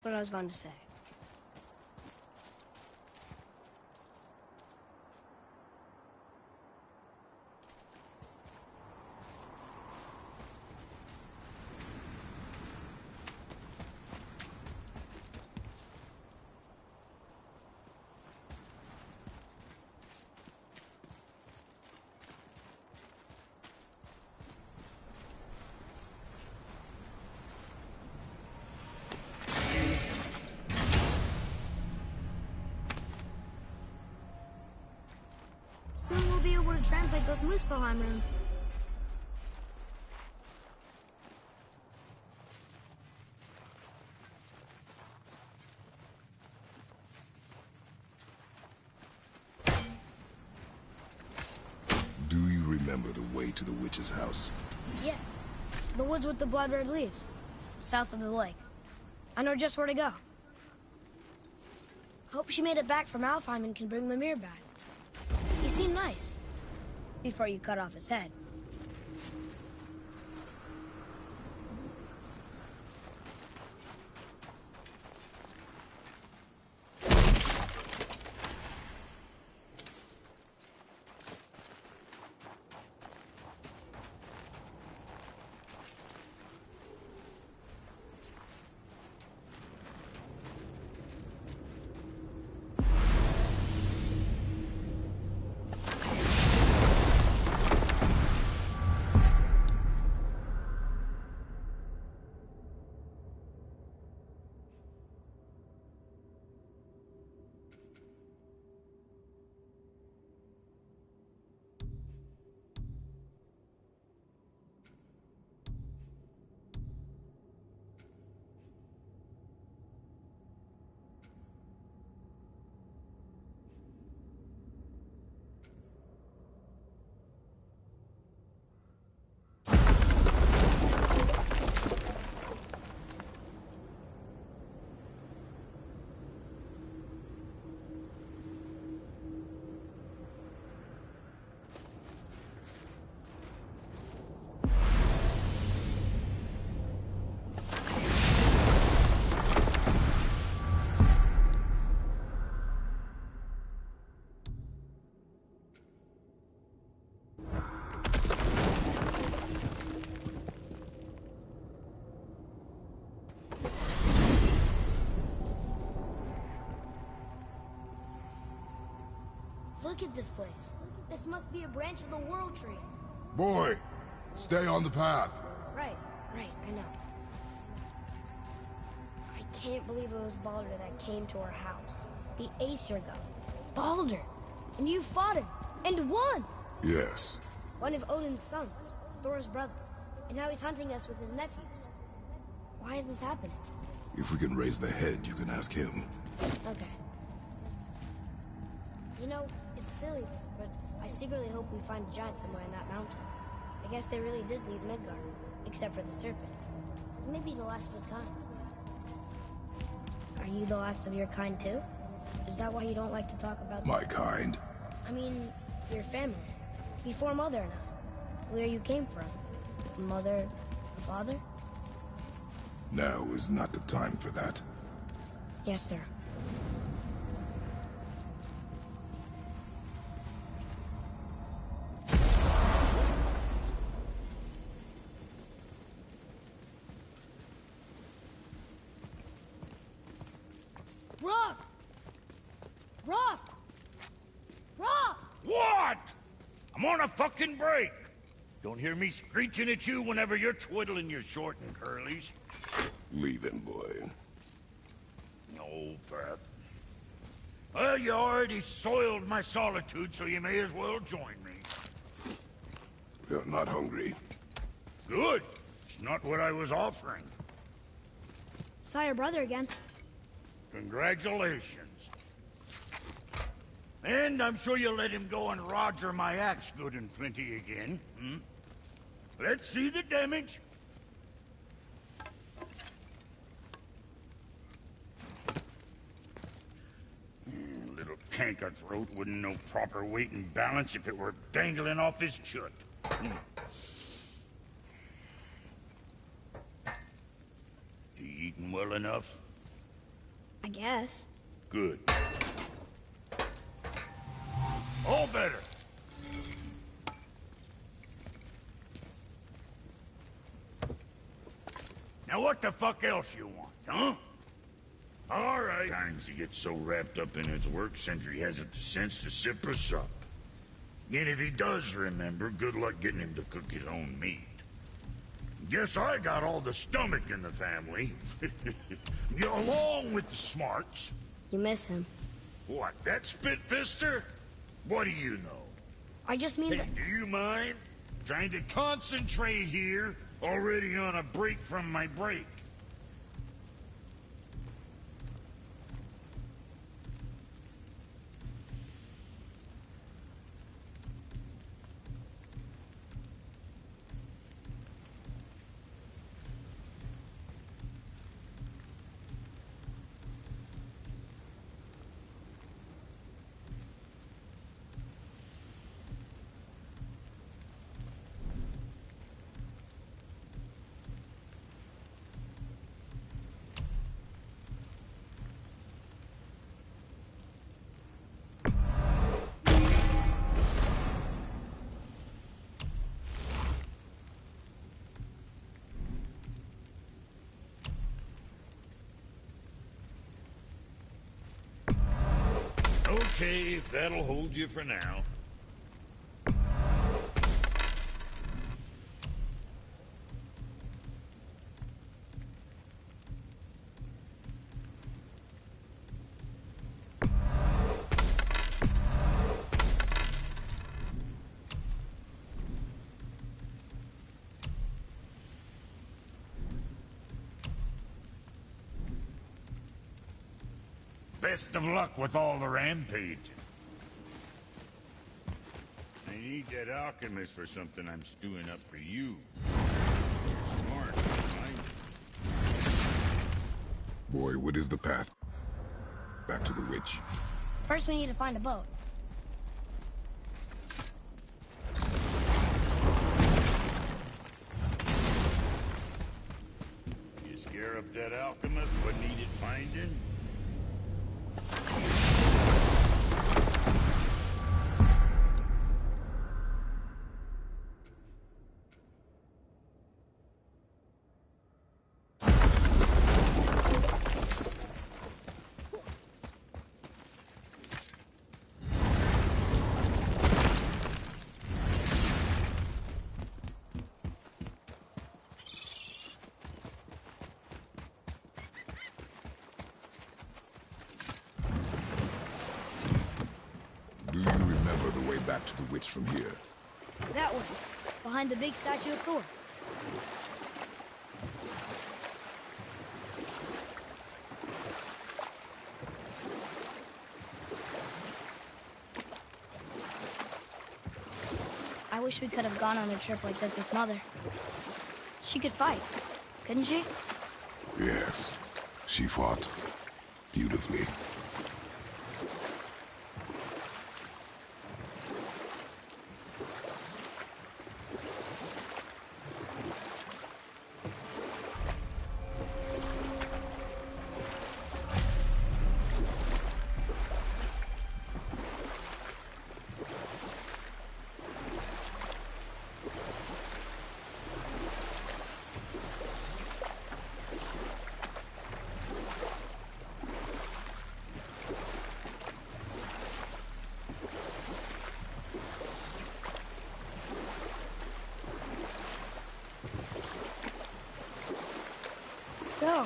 what I was going to say. Soon we'll be able to translate those Muspelheim runes. Do you remember the way to the witch's house? Yes. The woods with the blood-red leaves. South of the lake. I know just where to go. Hope she made it back from Alfheim and can bring Mimir back. He seemed nice. Before you cut off his head. Look at this place. This must be a branch of the World Tree. Boy, stay on the path. Right, I know. I can't believe it was Baldur that came to our house. The Aesir god. Baldur! And you fought him, and won! Yes. One of Odin's sons, Thor's brother. And now he's hunting us with his nephews. Why is this happening? If we can raise the head, you can ask him. Okay. You know, it's silly, but I secretly hope we find a giant somewhere in that mountain. I guess they really did leave Midgard, except for the serpent. Maybe the last of his kind. Are you the last of your kind too? Is that why you don't like to talk about... My kind? I mean, your family. Before Mother and I. Where you came from. Mother, father? Now is not the time for that. Yes, sir. Rock! Rock! Rock! What? I'm on a fucking break. Don't hear me screeching at you whenever you're twiddling your short and curlies. Leave him, boy. No, Pat. Well, you already soiled my solitude, so you may as well join me. You're not hungry. Good. It's not what I was offering. Saw your brother again. Congratulations. And I'm sure you'll let him go and Roger my axe good and plenty again. Hmm? Let's see the damage. Little canker throat wouldn't know proper weight and balance if it were dangling off his chut. Hmm. He eating well enough? I guess. Good. All better. Now what the fuck else you want, huh? All right. Times he gets so wrapped up in his work, Sentry hasn't the sense to sip or sup. And if he does remember, good luck getting him to cook his own meat. Guess I got all the stomach in the family. Along with the smarts. You miss him. What, that spit-fister? What do you know? I just mean Hey, that... do you mind? Trying to concentrate here, already on a break from my break. Okay, if that'll hold you for now. Best of luck with all the rampage. I need that alchemist for something I'm stewing up for you. Smart, right? Boy, what is the path back to the witch? First we need to find a boat. You scare up that alchemist, what needed finding? Do you remember the way back to the witch from here? That one. Behind the big statue of Thor. I wish we could have gone on a trip like this with Mother. She could fight, couldn't she? Yes, she fought beautifully. So,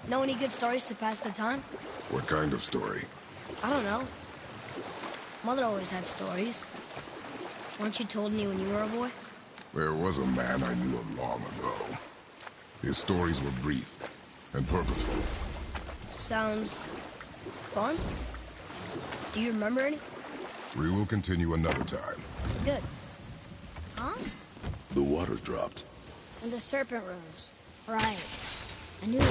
know any good stories to pass the time? What kind of story? I don't know. Mother always had stories. Weren't you told me when you were a boy? There was a man I knew of long ago. His stories were brief and purposeful. Sounds fun. Do you remember any? We will continue another time. Good. Huh? The water dropped. And the serpent rose. Right. I knew it.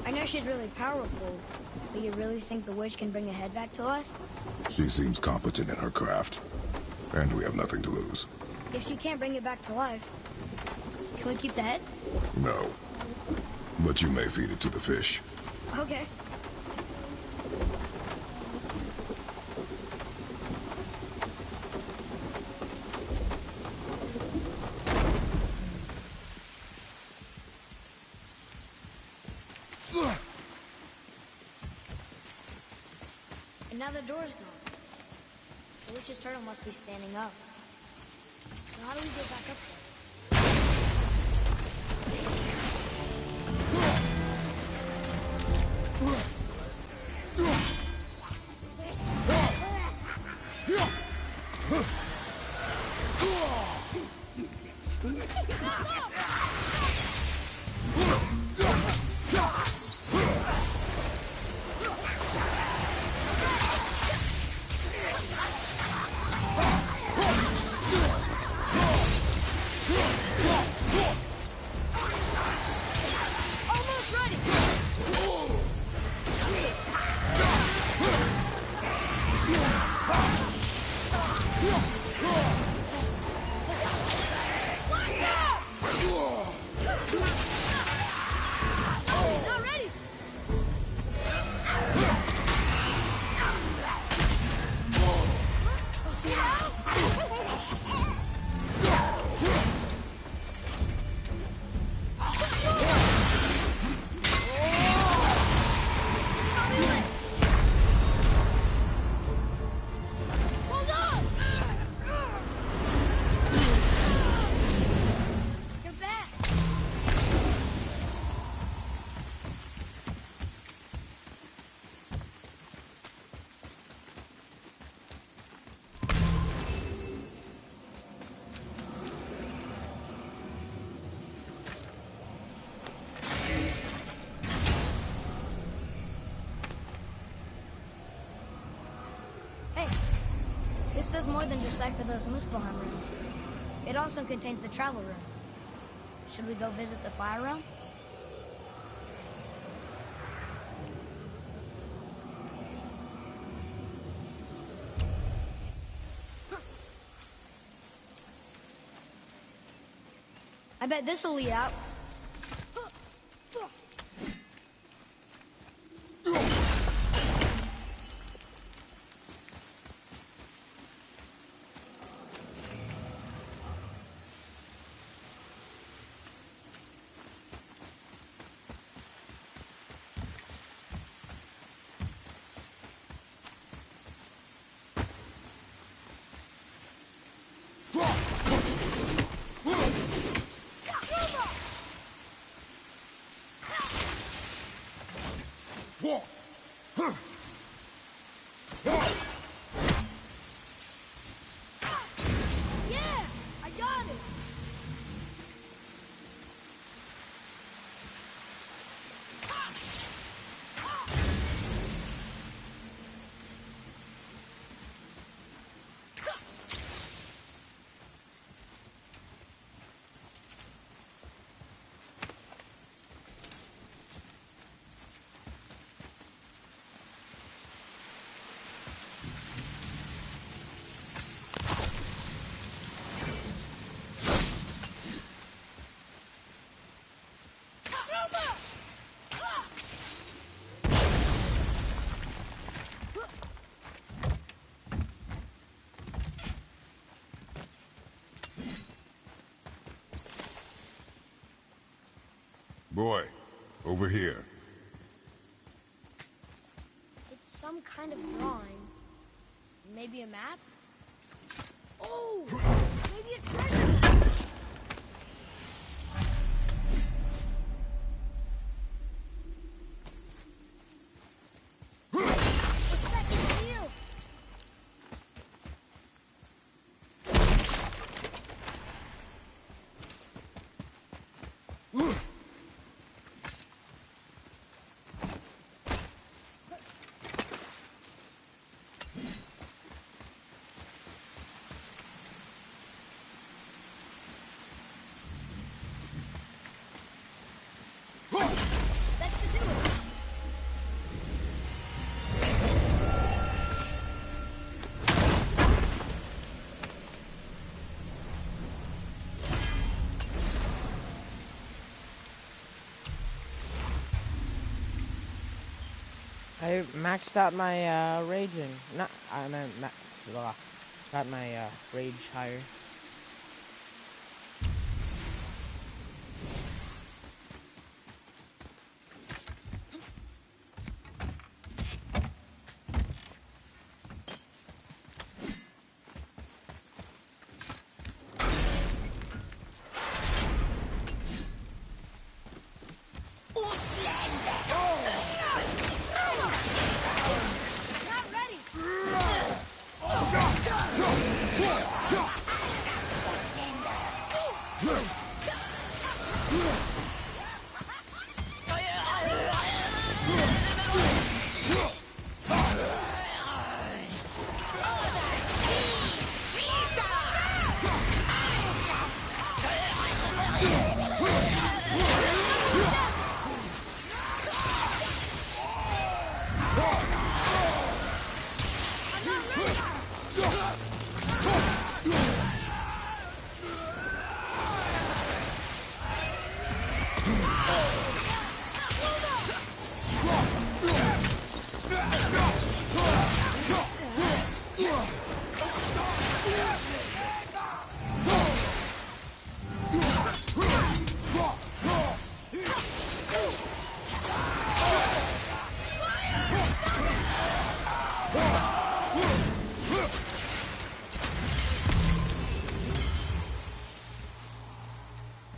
I know she's really powerful, but you really think the witch can bring a head back to life? She seems competent in her craft. And we have nothing to lose. If she can't bring it back to life, can we keep the head? No. But you may feed it to the fish. Okay. And now the door's gone. The witch's turtle must be standing up. So how do we get back up there? Almost ready! Not ready! Hold on! You're back! Hey, this does more than decipher those Muspelheim runes. It also contains the travel rune. Should we go visit the fire realm? I bet this'll lead out. Yeah, I got it. Boy, over here. It's some kind of drawing. Maybe a map? Oh! Maybe a treasure! A second wheel! I maxed out my raging. Not I meant got my rage higher. Not ready.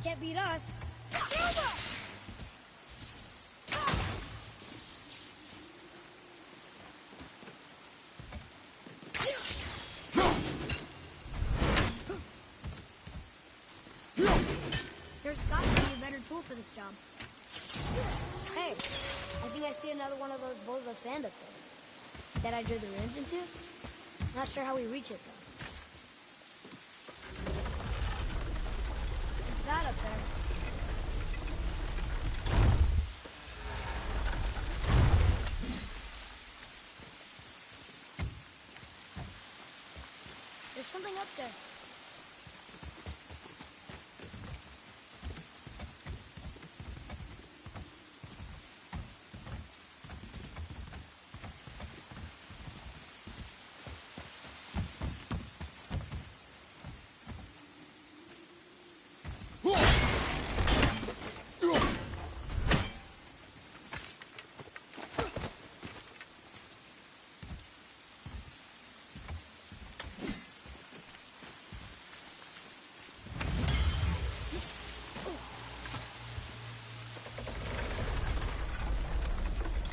Can't beat us. There's got to be a better tool for this job. Hey, I think I see another one of those bowls of sand up there. That I drew the runes into? Not sure how we reach it, though. What's that up there? There's something up there.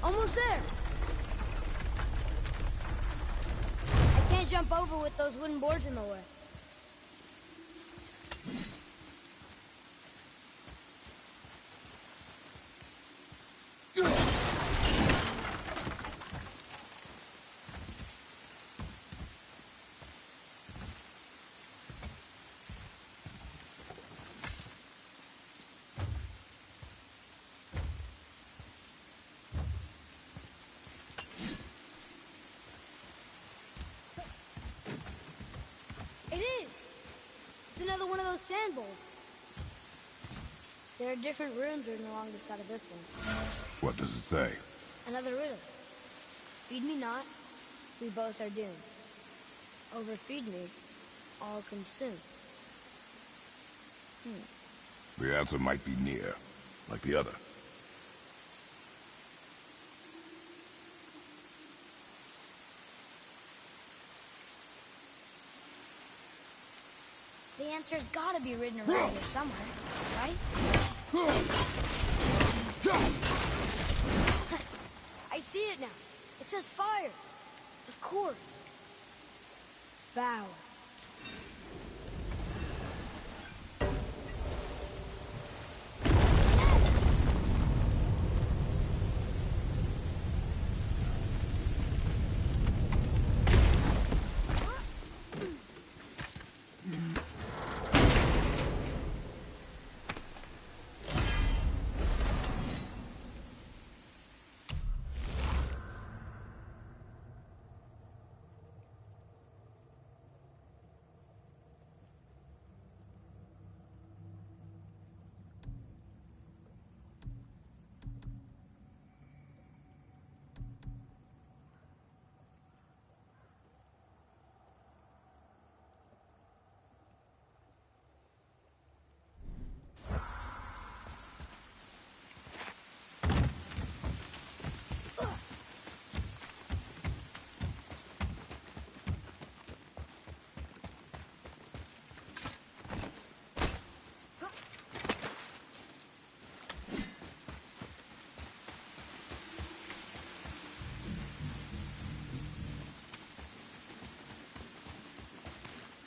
Almost there. I can't jump over with those wooden boards in the way. It is! It's another one of those sand bowls. There are different runes written along the side of this one. What does it say? Another riddle. Feed me not, we both are doomed. Overfeed me, all consumed. The answer might be near, like the other. The answer's gotta be written around here somewhere, right? I see it now. It says fire. Of course. Bow.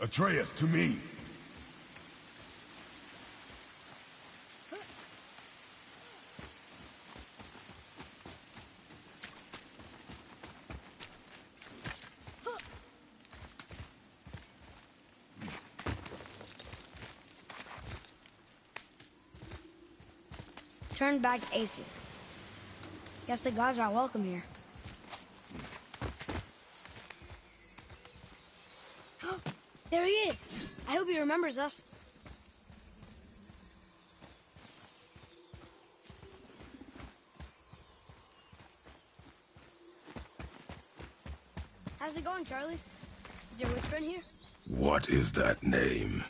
Atreus, to me! Turn back to Aesir. Guess the gods aren't welcome here. There he is! I hope he remembers us. How's it going, Charlie? Is your witch friend here? What is that name?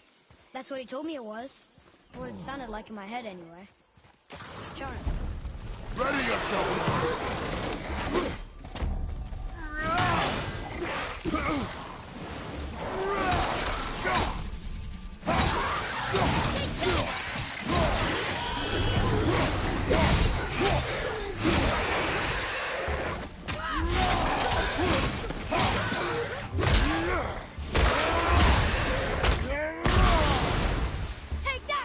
That's what he told me it was. Or what it sounded like in my head, anyway. Charlie. Ready yourself! Take that!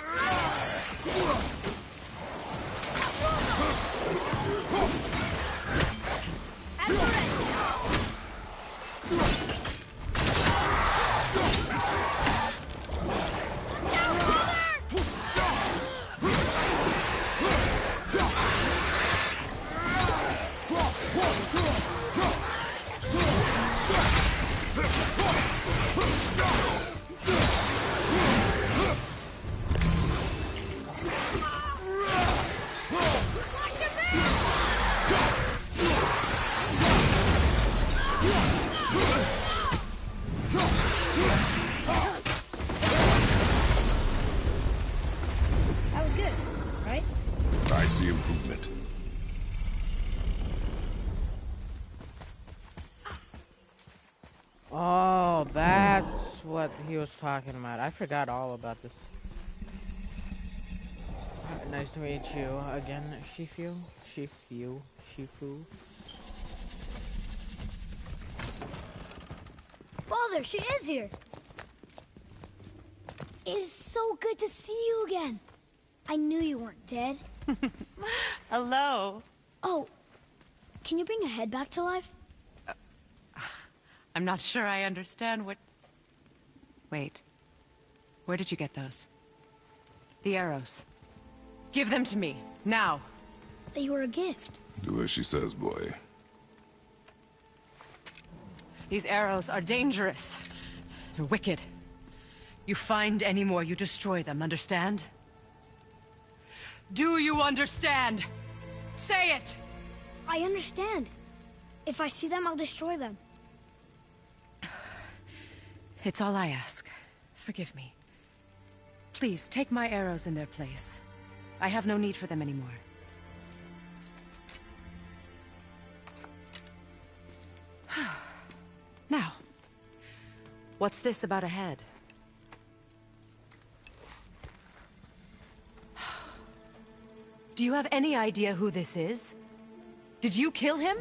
That was good, right? I see improvement. Oh, that's what he was talking about. I forgot all about this. Nice to meet you again, Shifu. Shifu. Father, she is here. It's so good to see you again. I knew you weren't dead. Hello. Oh, can you bring a head back to life? I'm not sure I understand what... Wait. Where did you get those? The arrows. Give them to me, now. They were a gift. Do as she says, boy. These arrows are dangerous. They're wicked. You find any more, you destroy them, understand? Do you understand? Say it! I understand. If I see them, I'll destroy them. It's all I ask. Forgive me. Please, take my arrows in their place. I have no need for them anymore. Now, what's this about a head? Do you have any idea who this is? Did you kill him?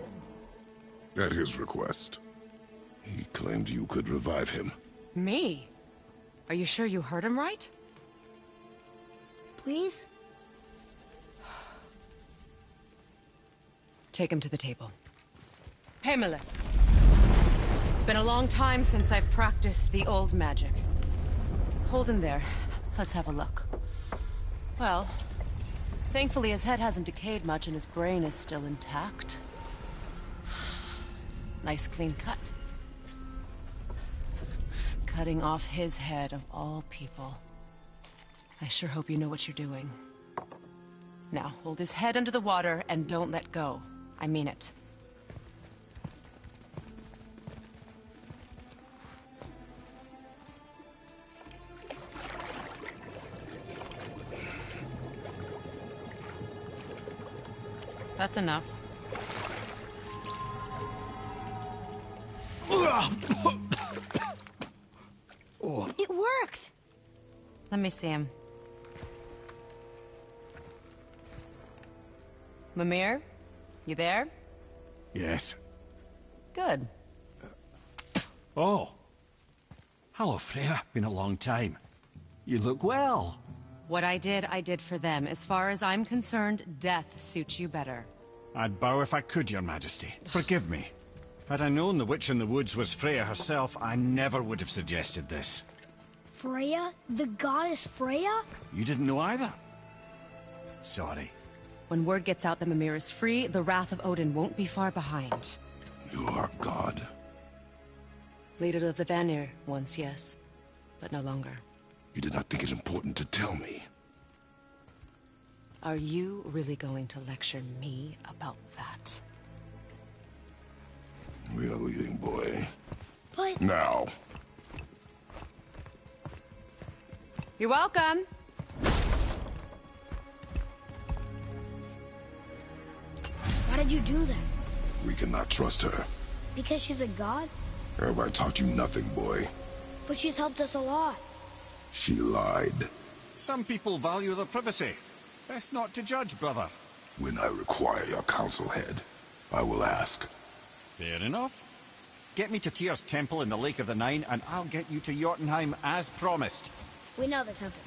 At his request. He claimed you could revive him. Me? Are you sure you heard him right? Please? Take him to the table. Pamela. It's been a long time since I've practiced the old magic. Hold him there. Let's have a look. Well, thankfully his head hasn't decayed much and his brain is still intact. Nice clean cut. Cutting off his head of all people. I sure hope you know what you're doing. Now, hold his head under the water and don't let go. I mean it. That's enough. It worked! Let me see him. Mimir? You there? Yes. Good. Oh. Hello, Freya. Been a long time. You look well. What I did for them. As far as I'm concerned, death suits you better. I'd bow if I could, Your Majesty. Forgive me. Had I known the witch in the woods was Freya herself, I never would have suggested this. Freya? The goddess Freya? You didn't know either? Sorry. When word gets out that Mimir is free, the wrath of Odin won't be far behind. You are God. Leader of the Vanir, once, yes. But no longer. You did not think it important to tell me. Are you really going to lecture me about that? We are leaving, boy. But... Now. You're welcome! Why did you do that? We cannot trust her. Because she's a god? Have I taught you nothing, boy? But she's helped us a lot. She lied. Some people value their privacy. Best not to judge, brother. When I require your council head, I will ask. Fair enough. Get me to Tyr's temple in the Lake of the Nine, and I'll get you to Jotunheim as promised. We know the temple.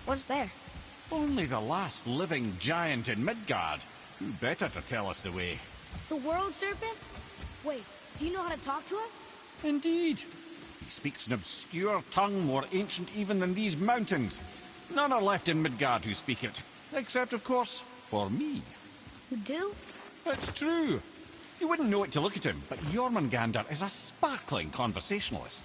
What's there? Only the last living giant in Midgard. Who better to tell us the way? The World Serpent? Wait, do you know how to talk to him? Indeed. He speaks an obscure tongue more ancient even than these mountains. None are left in Midgard who speak it. Except, of course, for me. You do? It's true. You wouldn't know it to look at him, but Jormungandr is a sparkling conversationalist.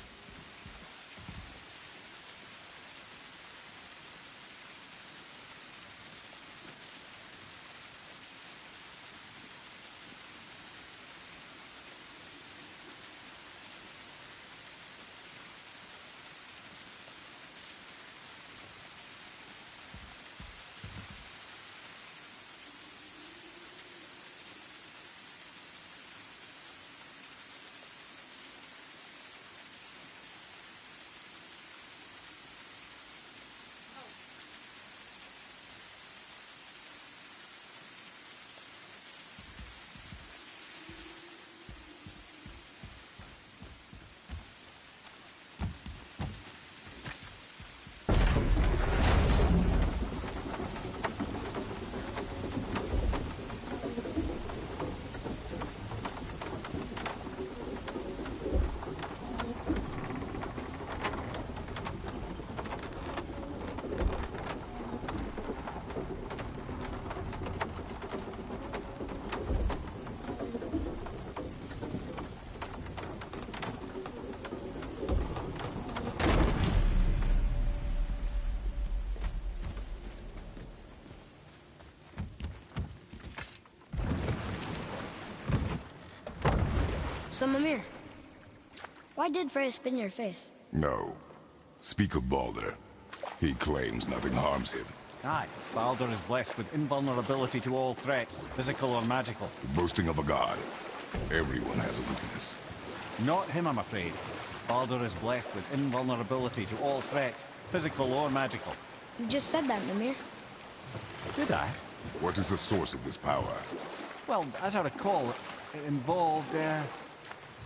So, Mimir, why did Freya spin your face? No. Speak of Baldur. He claims nothing harms him. Aye, Baldur is blessed with invulnerability to all threats, physical or magical. The boasting of a god. Everyone has a weakness. Not him, I'm afraid. Baldur is blessed with invulnerability to all threats, physical or magical. You just said that, Mimir. Did I? What is the source of this power? Well, as I recall, it involved,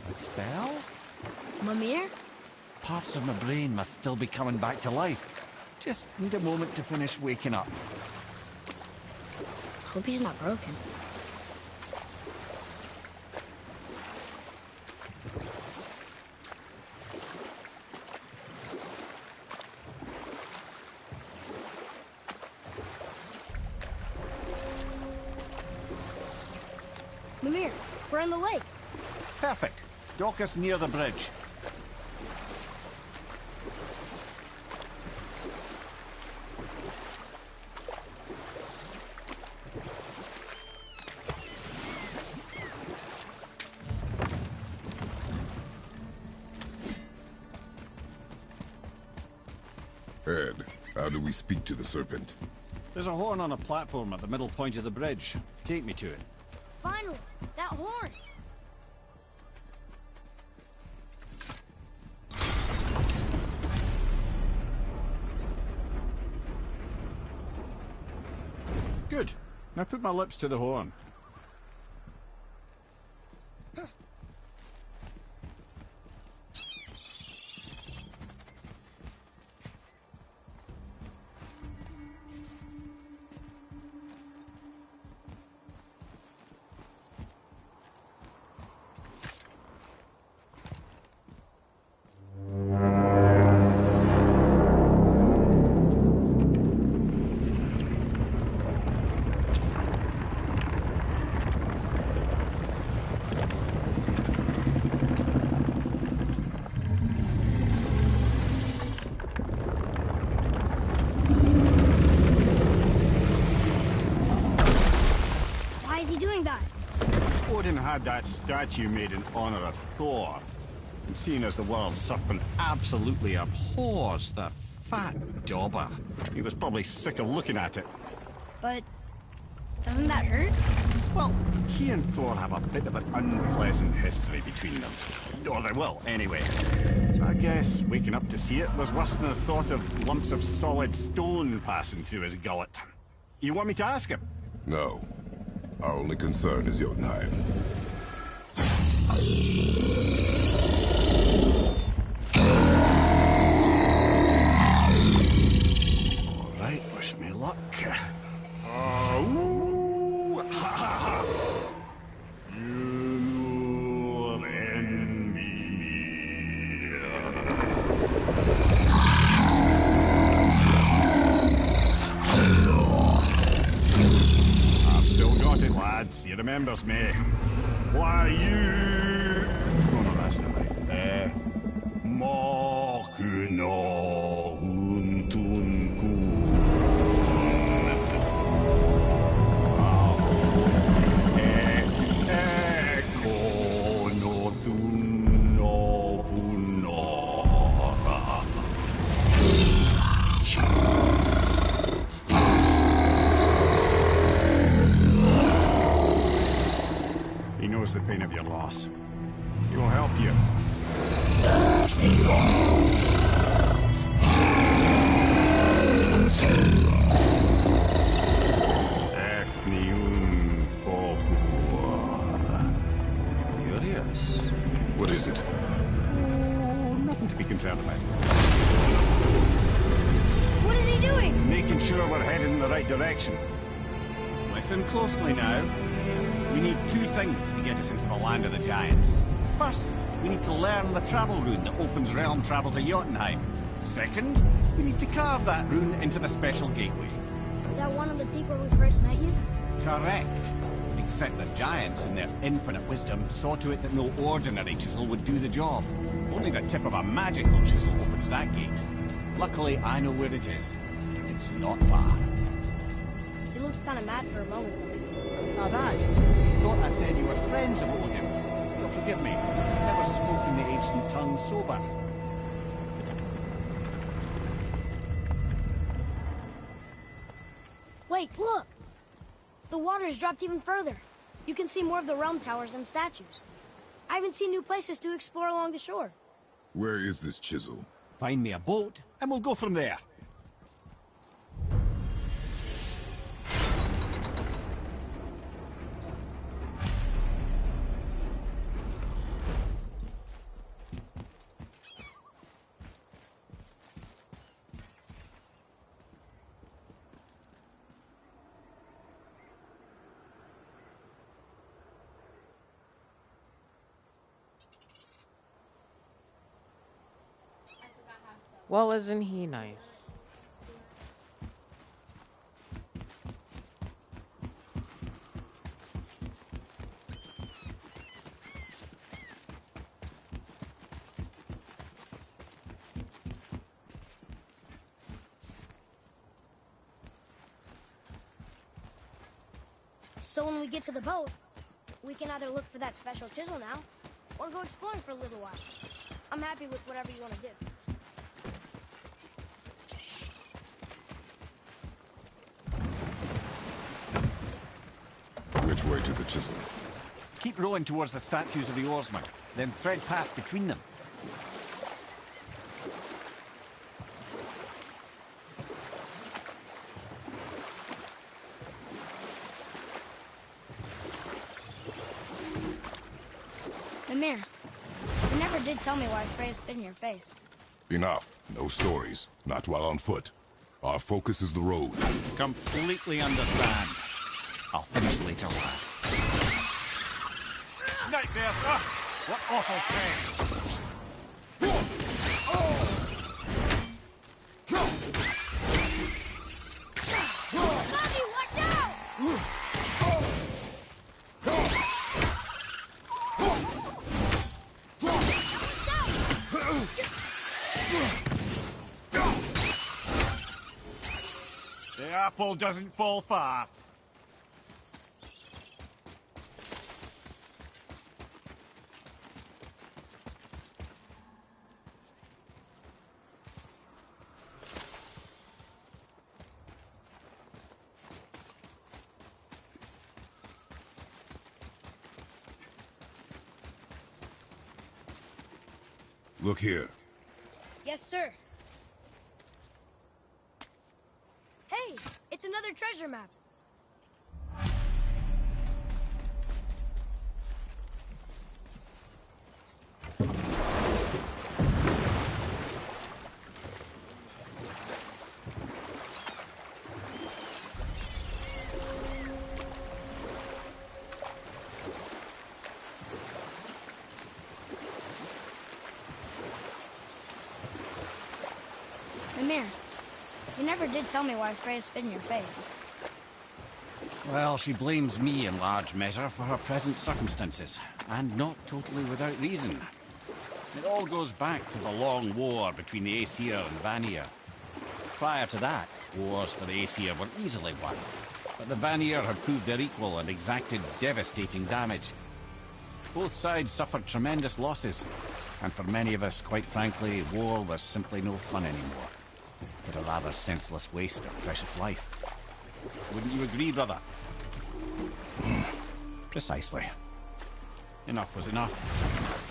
a spell? Mimir? Parts of my brain must still be coming back to life. Just need a moment to finish waking up. Hope he's not broken. Mimir, we're on the lake. Perfect. Dock us near the bridge. Ed, how do we speak to the serpent? There's a horn on a platform at the middle point of the bridge. Take me to it. Finally, that horn. Good. Now put my lips to the horn. had that statue made in honor of Thor. And seeing as the world serpent absolutely abhors the fat dauber, he was probably sick of looking at it. But doesn't that hurt? Well, he and Thor have a bit of an unpleasant history between them. Or they will, anyway. So I guess waking up to see it was worse than the thought of lumps of solid stone passing through his gullet. You want me to ask him? No. Our only concern is Jotunheim. All right, wish me luck. Ooh, ha, ha, ha. You're in me. I've still got it, lads. He remembers me. Why you? Oh no, that's not right. Mokuno Huntun He knows the pain of your loss. He will help you. Curious. What is it? Oh, nothing to be concerned about. What is he doing? Making sure we're headed in the right direction. Listen closely now. We need two things to get us into the land of the giants. First, we need to learn the travel rune that opens realm travel to Jotunheim. Second, we need to carve that rune into the special gateway. Is that one of the peak where we first met you? Correct. Except the giants, in their infinite wisdom, saw to it that no ordinary chisel would do the job. Only the tip of a magical chisel opens that gate. Luckily, I know where it is. It's not far. He looked kind of mad for a moment. Now that, you thought I said you were friends of Odin. You'll forgive me. I've never spoken the ancient tongue sober. Wait, look! The water's dropped even further. You can see more of the realm towers and statues. I even see new places to explore along the shore. Where is this chisel? Find me a boat, and we'll go from there. Well, isn't he nice? So when we get to the boat, we can either look for that special chisel now, or go exploring for a little while. I'm happy with whatever you want to do. Which way to the chisel? Keep rowing towards the statues of the oarsmen, then thread past between them. Mimir, you never did tell me why Freya spit in your face. Enough. No stories. Not while on foot. Our focus is the road. Completely understand. I'll finish later, lad. Night there, sir! What awful pain! Bobby, watch out! The apple doesn't fall far. Look here. Yes, sir. Hey, it's another treasure map. Mimir, you never did tell me why Freya spit in your face. Well, she blames me in large measure for her present circumstances, and not totally without reason. It all goes back to the long war between the Aesir and Vanir. Prior to that, wars for the Aesir were easily won, but the Vanir had proved their equal and exacted devastating damage. Both sides suffered tremendous losses, and for many of us, quite frankly, war was simply no fun anymore, but a rather senseless waste of precious life. Wouldn't you agree, brother? Precisely. Enough was enough.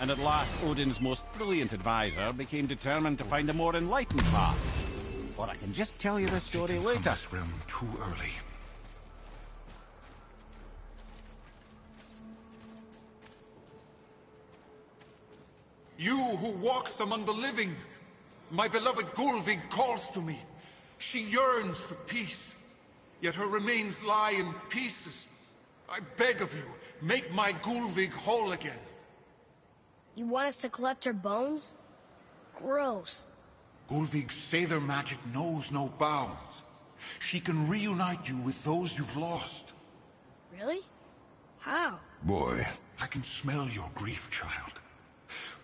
And at last, Odin's most brilliant advisor became determined to find a more enlightened path. Or I can just tell you this story later. From this realm too early. You who walks among the living, my beloved Gullveig calls to me. She yearns for peace, yet her remains lie in pieces. I beg of you, make my Gullveig whole again. You want us to collect her bones? Gross. Gullveig's Seidr magic knows no bounds. She can reunite you with those you've lost. Really? How? Boy. I can smell your grief, child.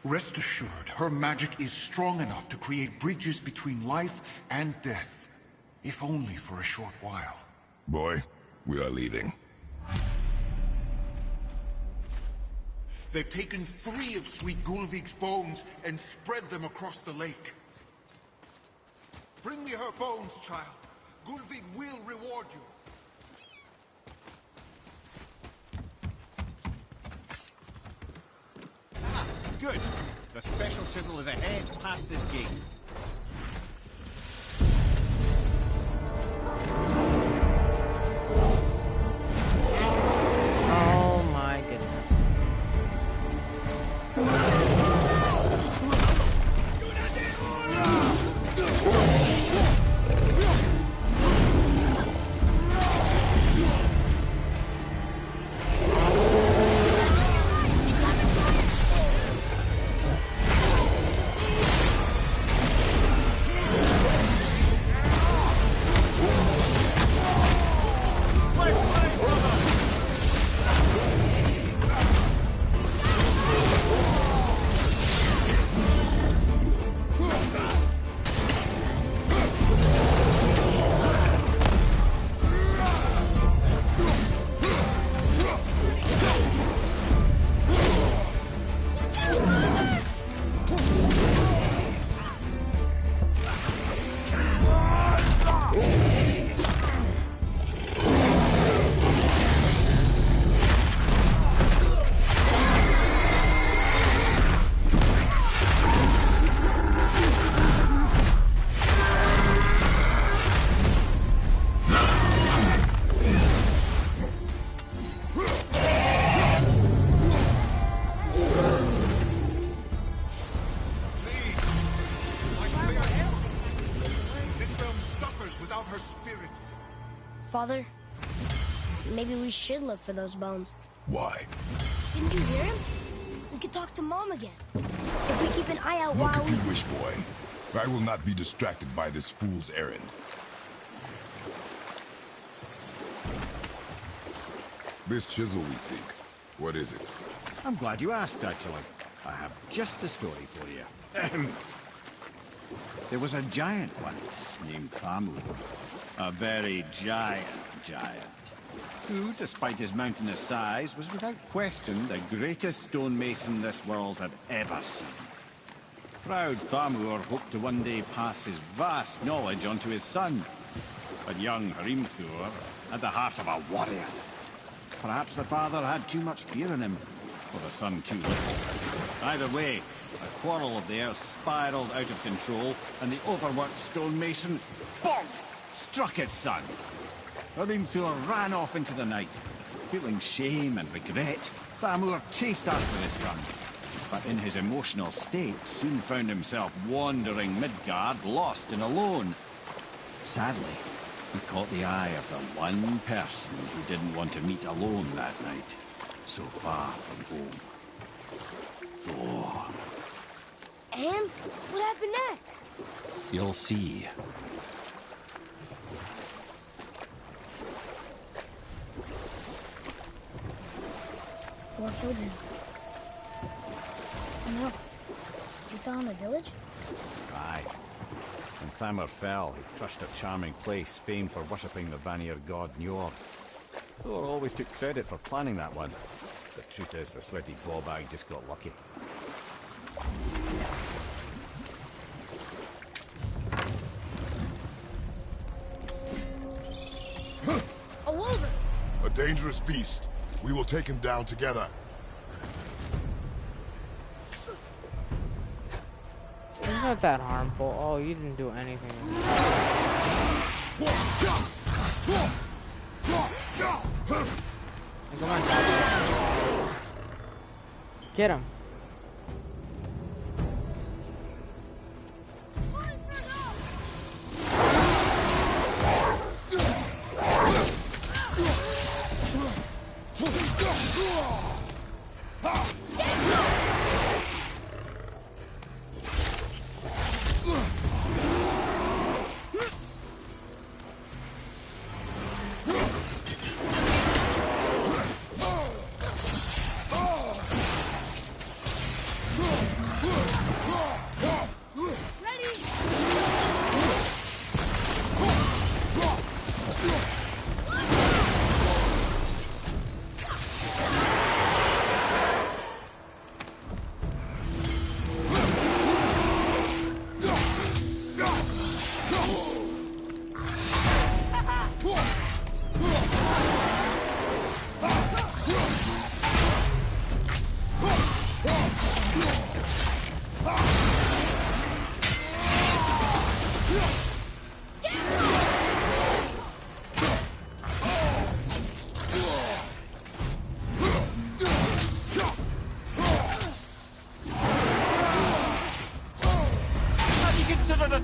Rest assured, her magic is strong enough to create bridges between life and death, if only for a short while. Boy, we are leaving. They've taken 3 of sweet Gullveig's bones and spread them across the lake. Bring me her bones, child. Gullveig will reward you. Good. The special chisel is ahead past this gate. Oh my goodness. Father, maybe we should look for those bones. Why? Didn't you hear him? We could talk to Mom again. If we keep an eye out Look while if you wish, boy. I will not be distracted by this fool's errand. This chisel we seek, what is it? I'm glad you asked, actually. I have just the story for you. There was a giant once named Thamur. A very giant, who, despite his mountainous size, was without question the greatest stonemason this world had ever seen. Proud Thamur hoped to one day pass his vast knowledge on to his son. But young Hrimthur had the heart of a warrior. Perhaps the father had too much fear in him, or the son too little. Either way, A quarrel of theirs spiraled out of control, and the overworked stonemason, bonk, struck his son. Hrimthur ran off into the night. Feeling shame and regret, Thamur chased after his son, but in his emotional state soon found himself wandering Midgard, lost and alone. Sadly, he caught the eye of the one person he didn't want to meet alone that night, so far from home. Thor. And what happened next? You'll see. Thor killed him. Oh no. We fell in the village? Aye. When Thamur fell, he crushed a charming place famed for worshipping the Vanir god Njord. Thor always took credit for planning that one. The truth is, the sweaty ballbag just got lucky. A wolverine! A dangerous beast. We will take him down together. It's not that harmful. Oh, you didn't do anything. Come on, Dad. Get him.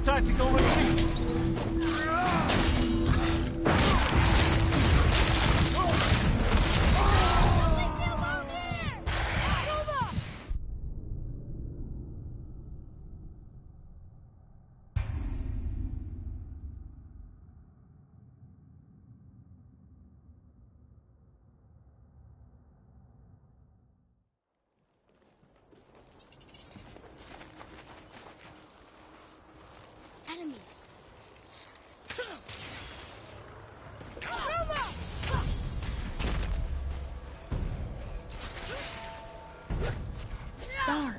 Tactical retreat! Enemies. Darn.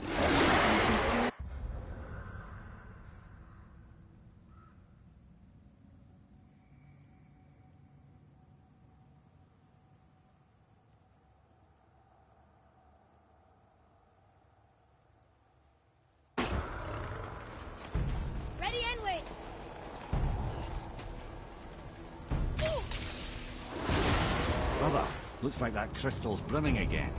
Ready and wait. Brother, looks like that crystal's brimming again.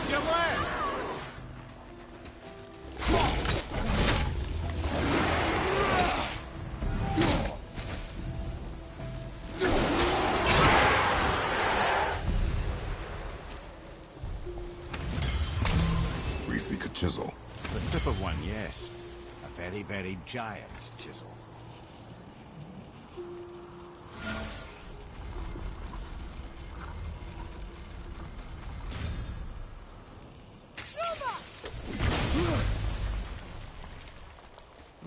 Watch your left! We seek a chisel. The tip of one, yes. A very, very giant chisel.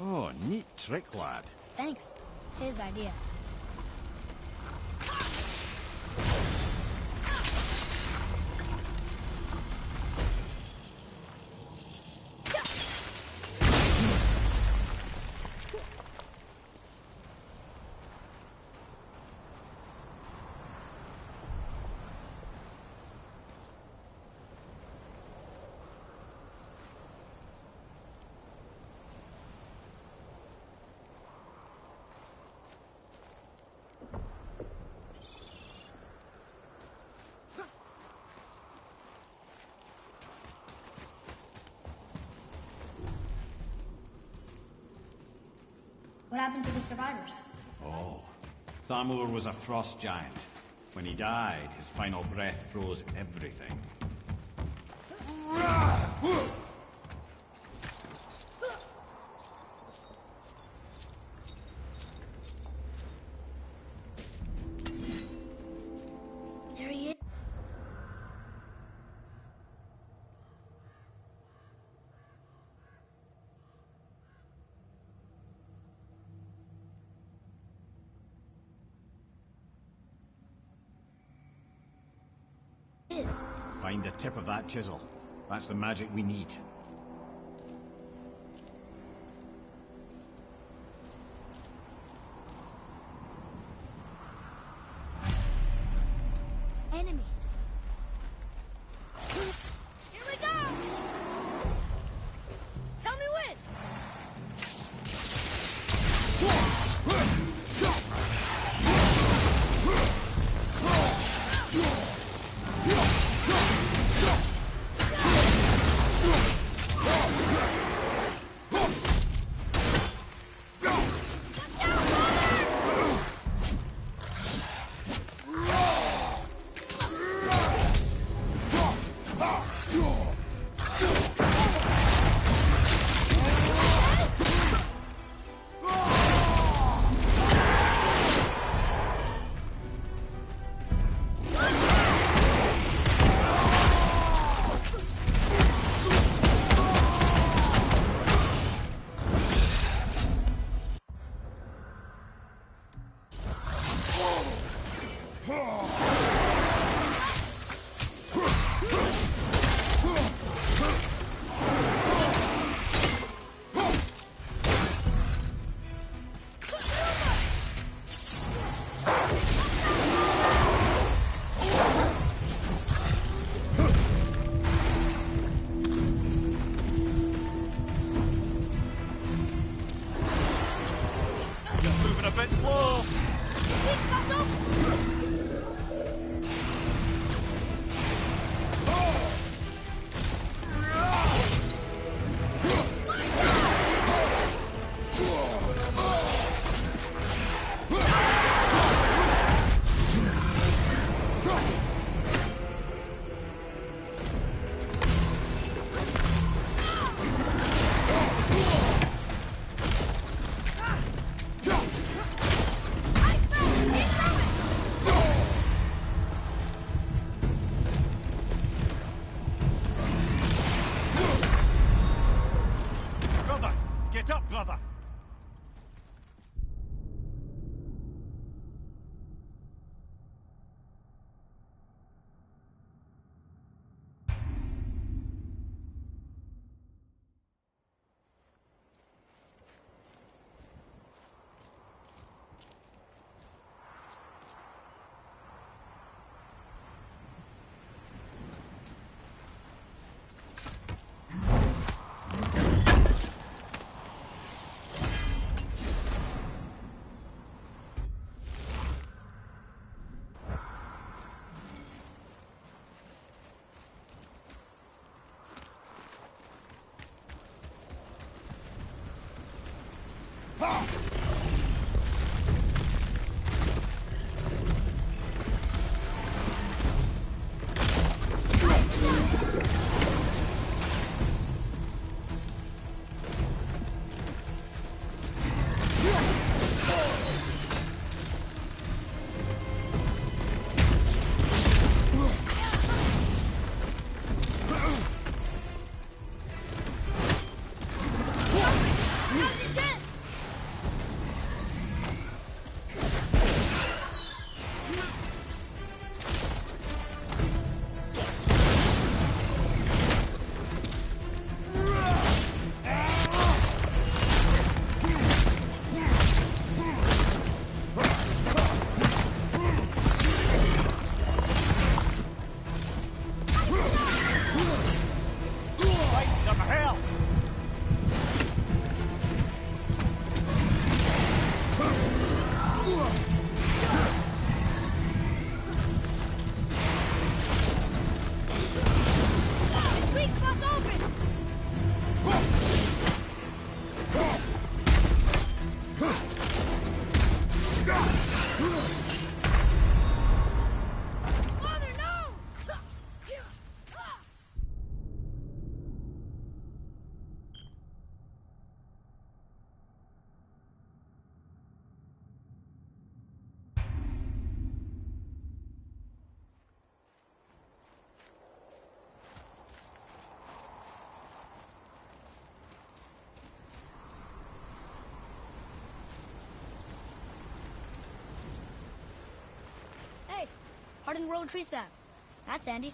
Oh, neat trick, lad. Thanks. His idea. What happened to the survivors? Oh, Thamur was a frost giant. When he died, his final breath froze everything. There he is. Find the tip of that chisel. That's the magic we need. Enemies. Here we go! Tell me when! Hardened World Tree Staff. That's handy.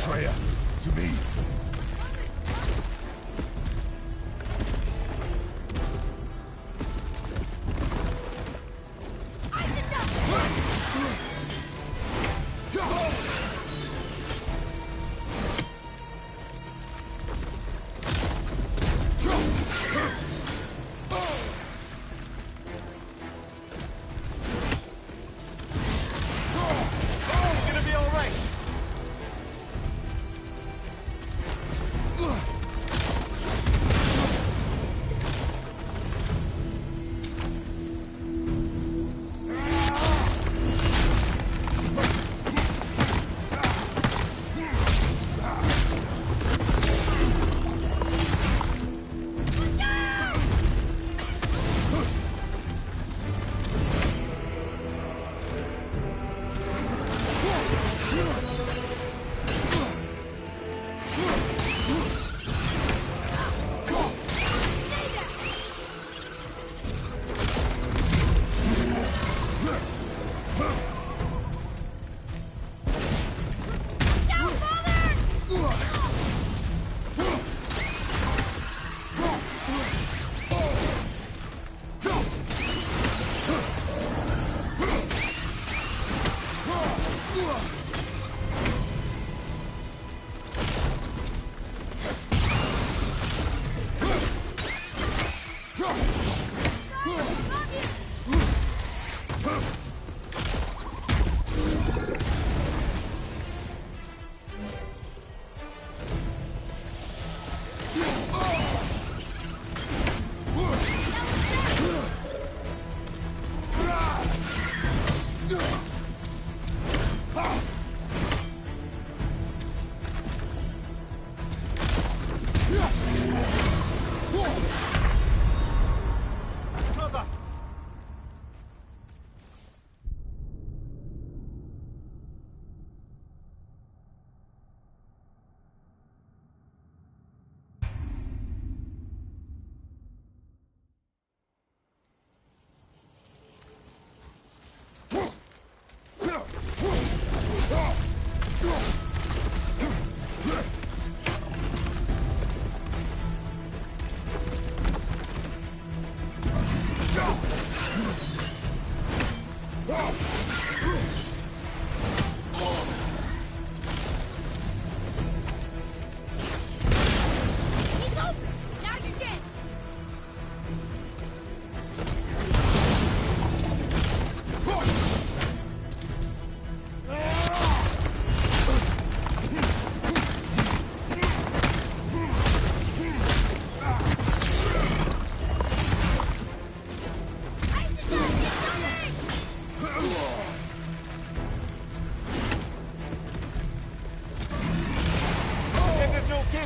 Freya, to me.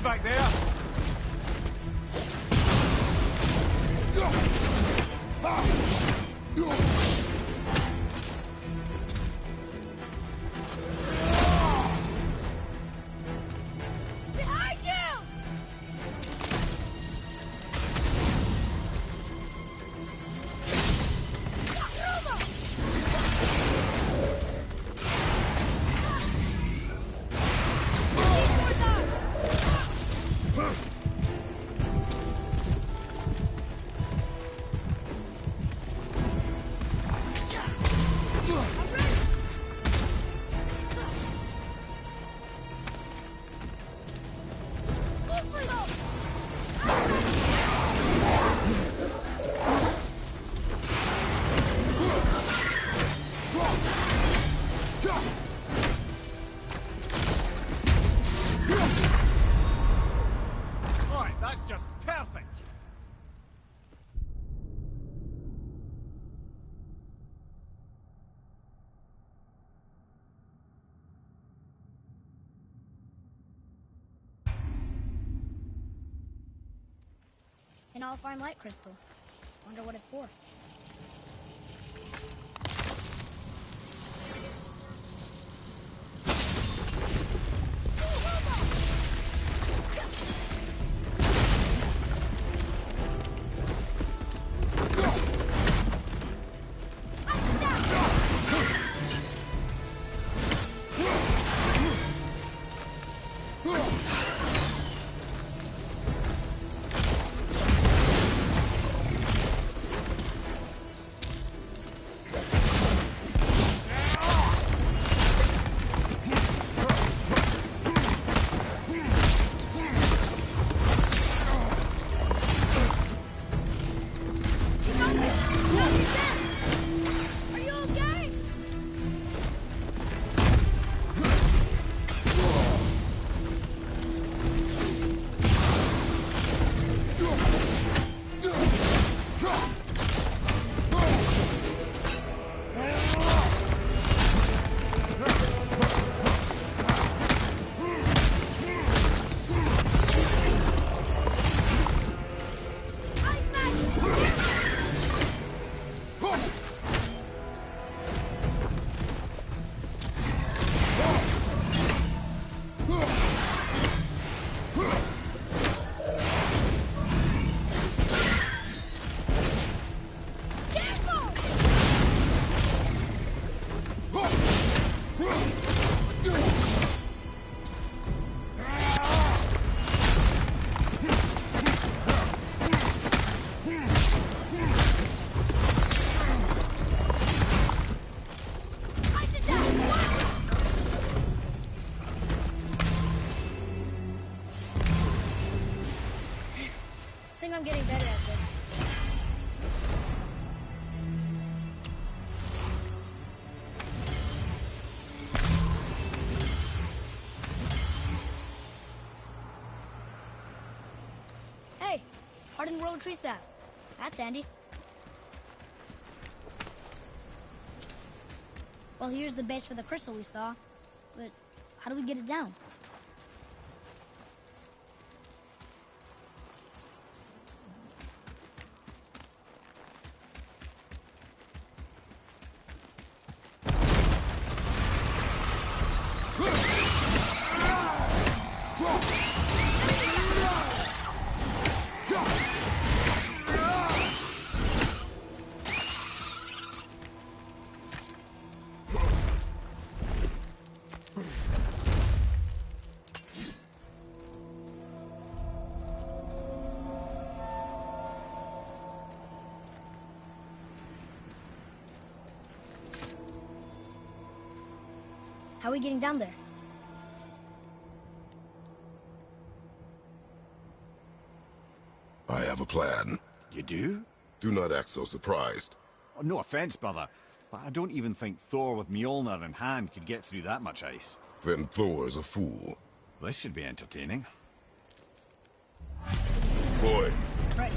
back there! Behind you! Alright, that's just perfect! An all-fine light crystal. Wonder what it's for. Are you okay? I think I'm getting better at this. Hey, hardened royal tree sap. That's handy. Well, here's the base for the crystal we saw. But how do we get it down? How are we getting down there? I have a plan. You do? Do not act so surprised. Oh, no offense, brother, but I don't even think Thor with Mjolnir in hand could get through that much ice. Then Thor's a fool. This should be entertaining. Boy. Right.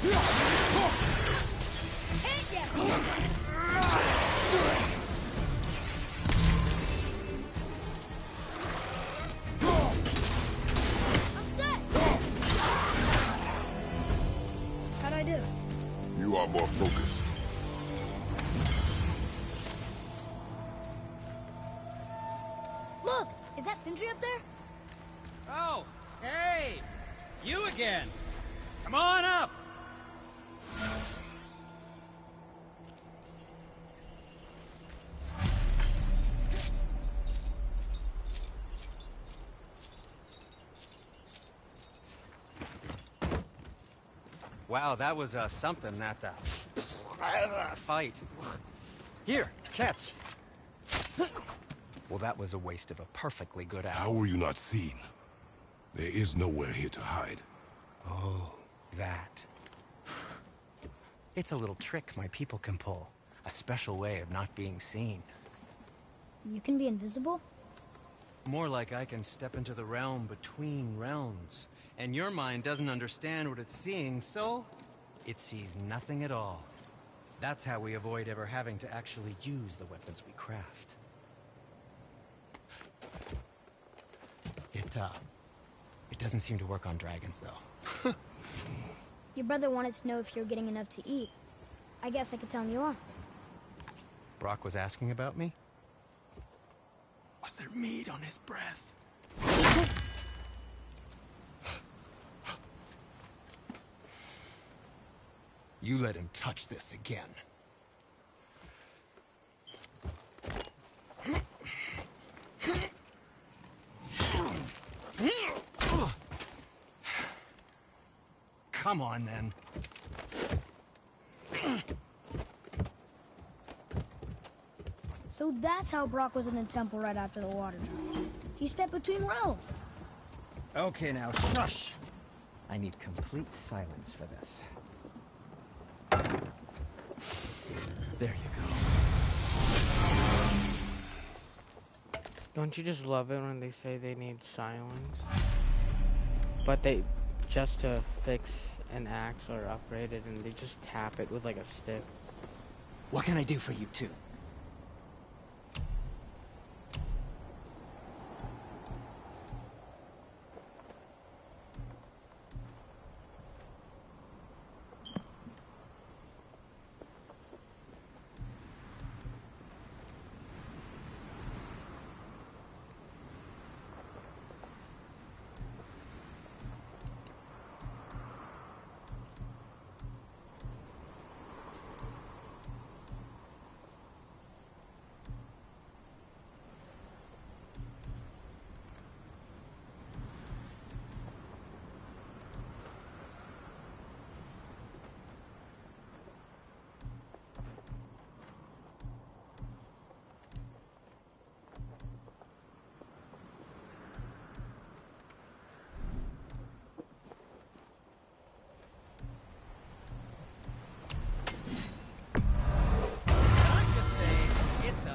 I'm set. How'd I do? You are more focused. Look, is that Sindri up there? Oh, hey! You again! Come on up! Wow, that was something, that fight. Here, catch. Well, that was a waste of a perfectly good hour. How were you not seen? There is nowhere here to hide. Oh, that. It's a little trick my people can pull. A special way of not being seen. You can be invisible? More like I can step into the realm between realms. And your mind doesn't understand what it's seeing, so it sees nothing at all. That's how we avoid ever having to actually use the weapons we craft. It doesn't seem to work on dragons, though. Your brother wanted to know if you're getting enough to eat. I guess I could tell him you are. Brock was asking about me? Was there meat on his breath? You let him touch this again. Come on, then. So that's how Brock was in the temple right after the water dropped. He stepped between realms. Okay, now, shush! I need complete silence for this. There you go. Don't you just love it when they say they need silence? But they just to fix an axe or upgrade it, and they just tap it with like a stick. What can I do for you two?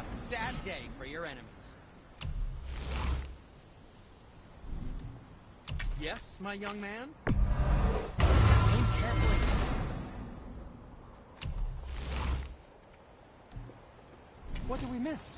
Sad day for your enemies. Yes, my young man? Aim carefully. What did we miss?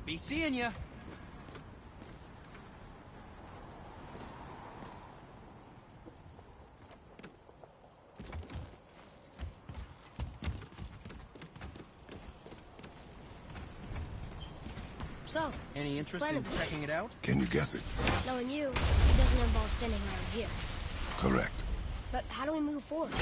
Be seeing ya. Any interest in Plentiful. checking it out? Can you guess it? Knowing you, it doesn't involve standing around here. Correct. But how do we move forward?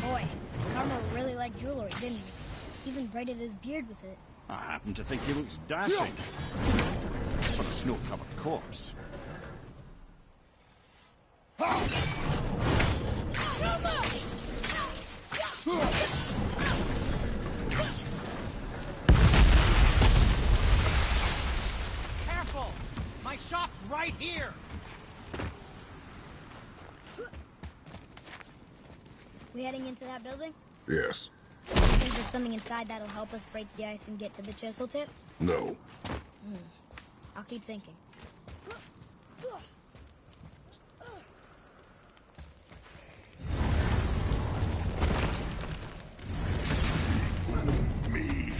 Boy, Carmel really liked jewelry, didn't he? Even braided his beard with it. I happen to think he looks dashing. For a snow-covered corpse. Careful! My shop's right here! We heading into that building? Yes. Think there's something inside that'll help us break the ice and get to the chisel tip? No. I'll keep thinking. Me.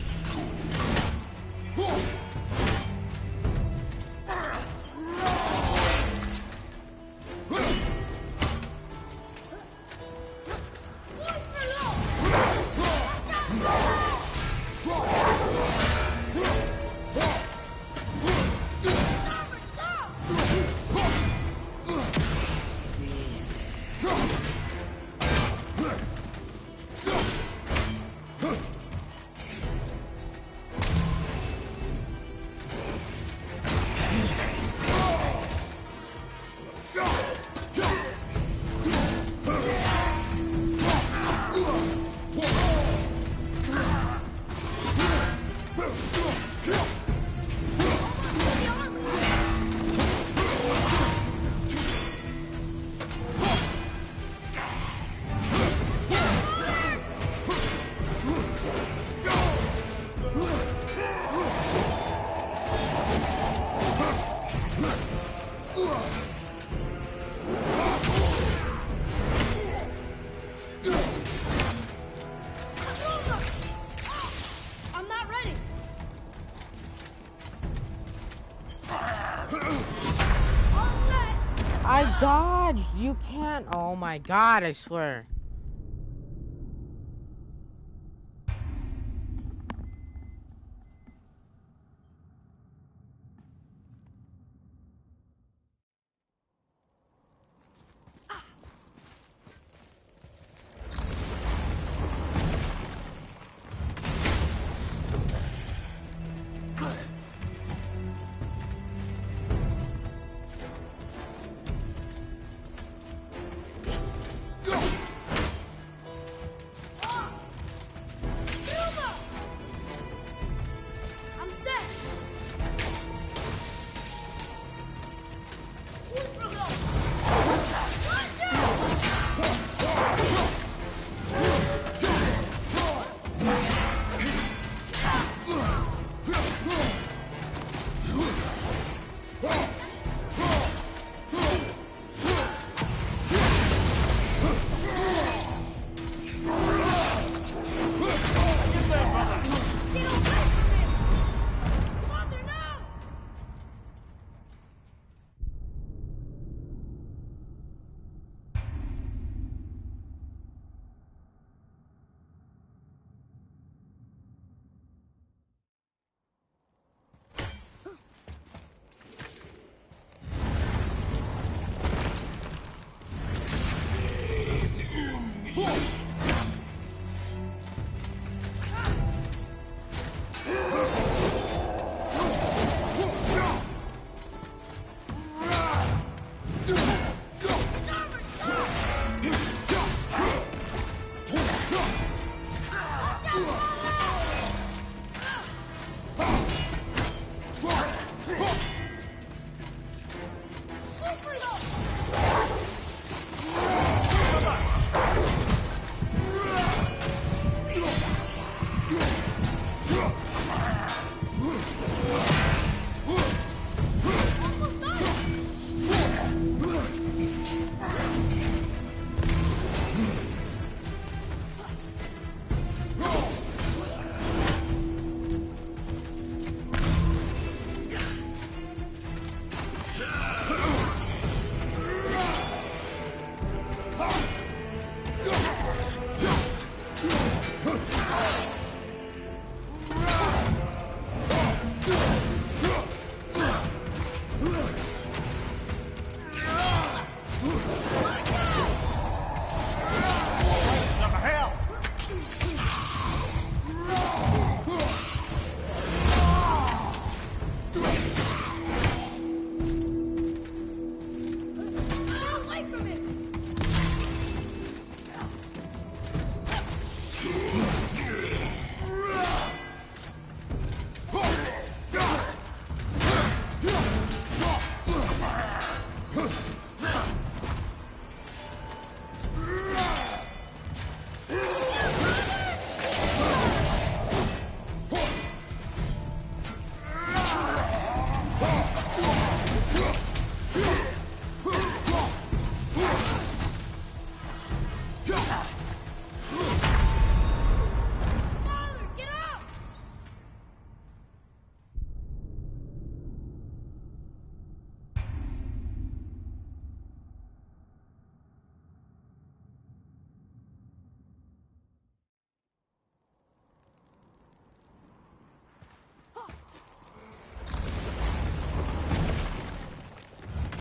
I'm not ready! I dodged! You can't! Oh my god, I swear.